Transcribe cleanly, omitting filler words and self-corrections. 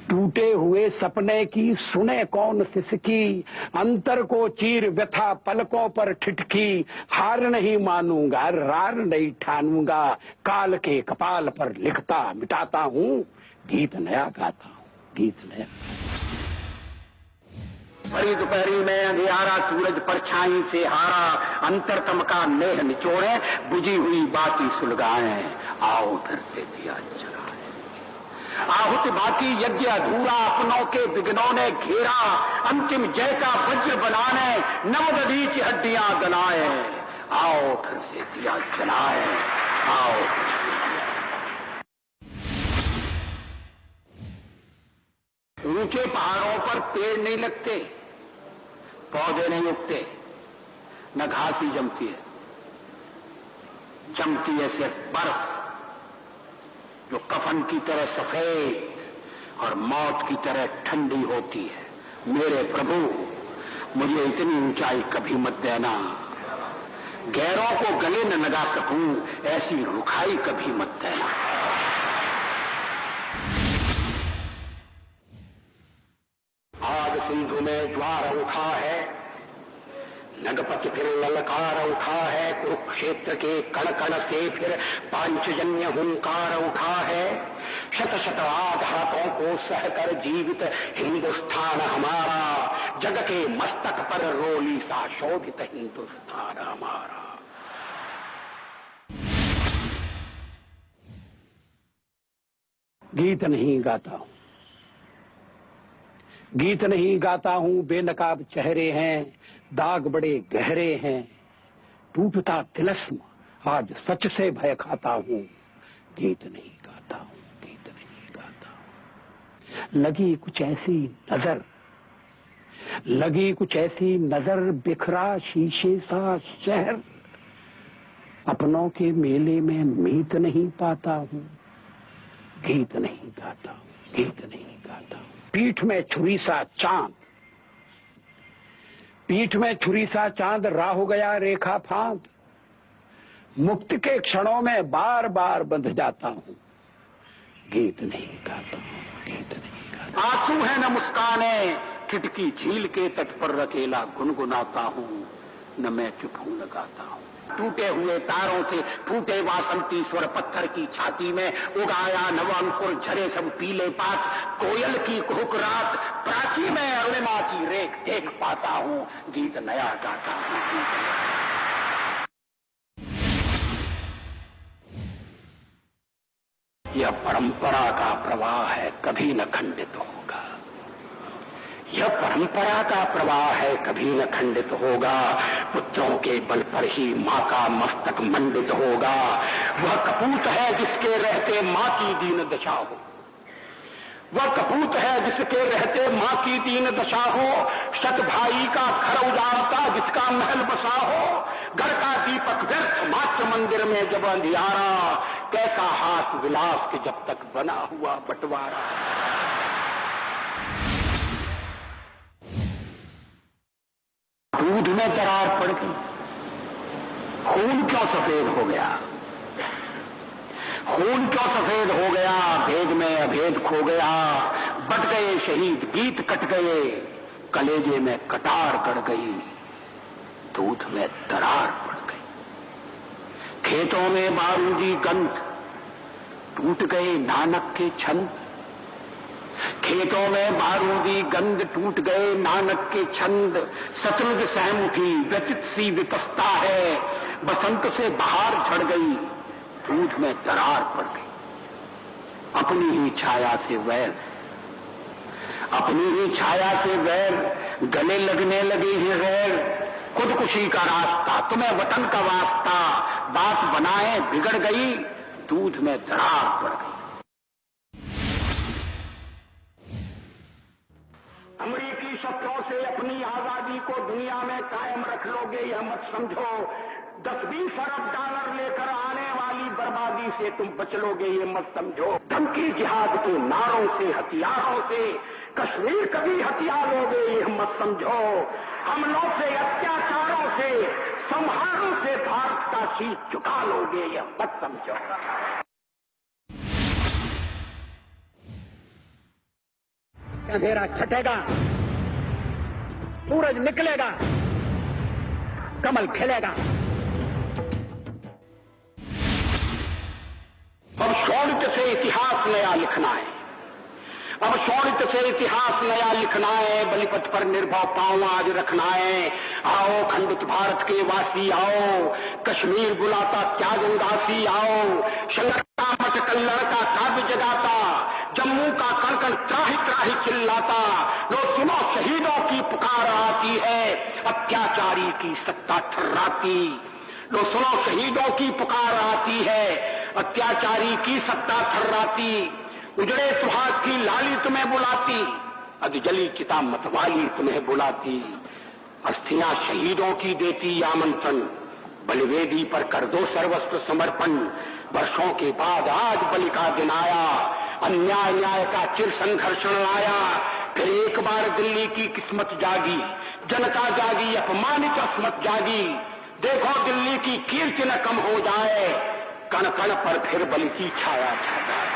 टूटे हुए सपने की सुने कौन सिसकी, अंतर को चीर व्यथा पलकों पर ठिठकी। हार नहीं मानूंगा, रार नहीं ठानूंगा, काल के कपाल पर लिखता मिटाता हूँ, गीत नया गाता हूँ, गीत नया। भरी दोपहरी में अंधियारा सूरज परछाई से हारा, अंतरतम का नेह निचोड़े, बुझी हुई बाती सुलगाए, आओ फिर से दिया जलाए। आहुति बाकी यज्ञ अधूरा, अपनों के विघ्नों ने घेरा, अंतिम जय का वज्र बनाने नवदधीच हड्डियां गलाए, आओ फिर से दिया जलाए, आओ फिर से दिया। ऊंचे पहाड़ों पर पेड़ नहीं लगते, पौधे नहीं उगते, न घास ही जमती है, जमती है सिर्फ बर्फ, जो कफन की तरह सफेद और मौत की तरह ठंडी होती है। मेरे प्रभु, मुझे इतनी ऊंचाई कभी मत देना, गैरों को गले न लगा सकूं ऐसी रुखाई कभी मत देना। आज सिंधु में ज्वार उठा है, नगपति फिर ललकार उठा है, कुरुक्षेत्र के कण कण से फिर पांचजन्य हुंकार उठा है। शत शत आघातों को सहकर जीवित हिंदुस्तान हमारा, जग के मस्तक पर रोली सा शोभित हिंदुस्तान हमारा। गीत नहीं गाता हूं, गीत नहीं गाता हूं, बेनकाब चेहरे हैं, दाग बड़े गहरे हैं, टूटता तिलस्म आज सच से भय खाता हूं, गीत नहीं गाता हूं, गीत नहीं गाता हूं। लगी कुछ ऐसी नजर, लगी कुछ ऐसी नजर, बिखरा शीशे सा शहर, अपनों के मेले में मीत नहीं पाता हूं, गीत नहीं गाता हूं, गीत नहीं गाता हूं। पीठ में छुरी सा चांद, पीठ में छुरी सा चांद, राह गया रेखा फांद, मुक्ति के क्षणों में बार बार बंध जाता हूं, गीत नहीं गाता हूं, गीत नहीं गाता। आंसू है न मुस्काने, खिड़की झील के तट पर अकेला गुनगुनाता हूं, न मैं चुप हूं न गाता हूं। टूटे हुए तारों से फूटे वासंती स्वर, पत्थर की छाती में उगाया नव अंकुर, झरे सब पीले पात, कोयल की कुहुक रात, प्राची में अरुणिमा की रेख देख पाता हूं, गीत नया गाता हूं। यह परंपरा का प्रवाह है, कभी न खंडित होगा। यह परंपरा का प्रवाह है, कभी न खंडित होगा। पुत्रों के बल पर ही मां का मस्तक मंडित होगा। वह कपूत है जिसके रहते मां की दीन दशा हो, वह कपूत है जिसके रहते मां की दीन दशा हो। शत भाई का घर उजाड़ता जिसका महल बसा हो, घर का दीपक व्यर्थ मात्र मंदिर में जब अंधियारा, कैसा हास विलास के जब तक बना हुआ बंटवारा। दूध में दरार पड़ गई, खून क्यों सफेद हो गया, खून क्यों सफेद हो गया, भेद में अभेद खो गया। बट गए शहीद, गीत कट गए, कलेजे में कटार गड़ गई, दूध में दरार पड़ गई। खेतों में बारूदी गंध, टूट गए नानक के छंद, खेतों में बारूदी गंध, टूट गए नानक के छंद। शत्रुघ्न सहम उठी, व्यतीत सी विपस्ता है, बसंत से बहार झड़ गई, दूध में दरार पड़ गई। अपनी ही छाया से वैर, अपनी ही छाया से वैर, गले लगने लगे हैं गैर। खुदकुशी का रास्ता, तुम्हें वतन का वास्ता, बात बनाए बिगड़ गई, दूध में दरार पड़ गई। अमेरिकी शस्त्रों से अपनी आजादी को दुनिया में कायम रख लोगे यह मत समझो, 10-20 अरब डॉलर लेकर आने वाली बर्बादी से तुम बच लोगे ये मत समझो। धमकी जिहाद के नारों से, हथियारों से कश्मीर कभी हथिया लोगे यह मत समझो। हमलों से, अत्याचारों से, संहारों से भारत का शीश झुका लोगे यह मत समझो। अंधेरा छटेगा, सूरज निकलेगा, कमल खिलेगा। अब शौर्य से इतिहास नया लिखना है, अब शौर्य से इतिहास नया लिखना है, बलिपथ पर निर्भय पांव आज रखना है। आओ खंडित भारत के वासी आओ, कश्मीर बुलाता त्याग उदासी आओ, शंकर मट कल्लड़ का काव्य जगाता, जम्मू का कणकण त्राही त्राही चिल्लाता। लो सुनो शहीदों की पुकार आती है, अत्याचारी की सत्ता थर्राती। लो सुनो शहीदों की पुकार आती है, अत्याचारी की सत्ता थर्राती। उजड़े सुहास की लाली तुम्हें बुलाती, अध जली चिता मतवाली तुम्हें बुलाती। अस्थियां शहीदों की देती आमंत्रण, बलिवेदी पर कर दो सर्वस्व समर्पण। वर्षों के बाद आज बलि का दिन आया, अन्याय न्याय का चिर संघर्षण आया। फिर एक बार दिल्ली की किस्मत जागी, जनता जागी, अपमानित अस्मत जागी। देखो दिल्ली की कीर्ति न कम हो जाए, कण कण पर फिर बलि की छाया छा जाए।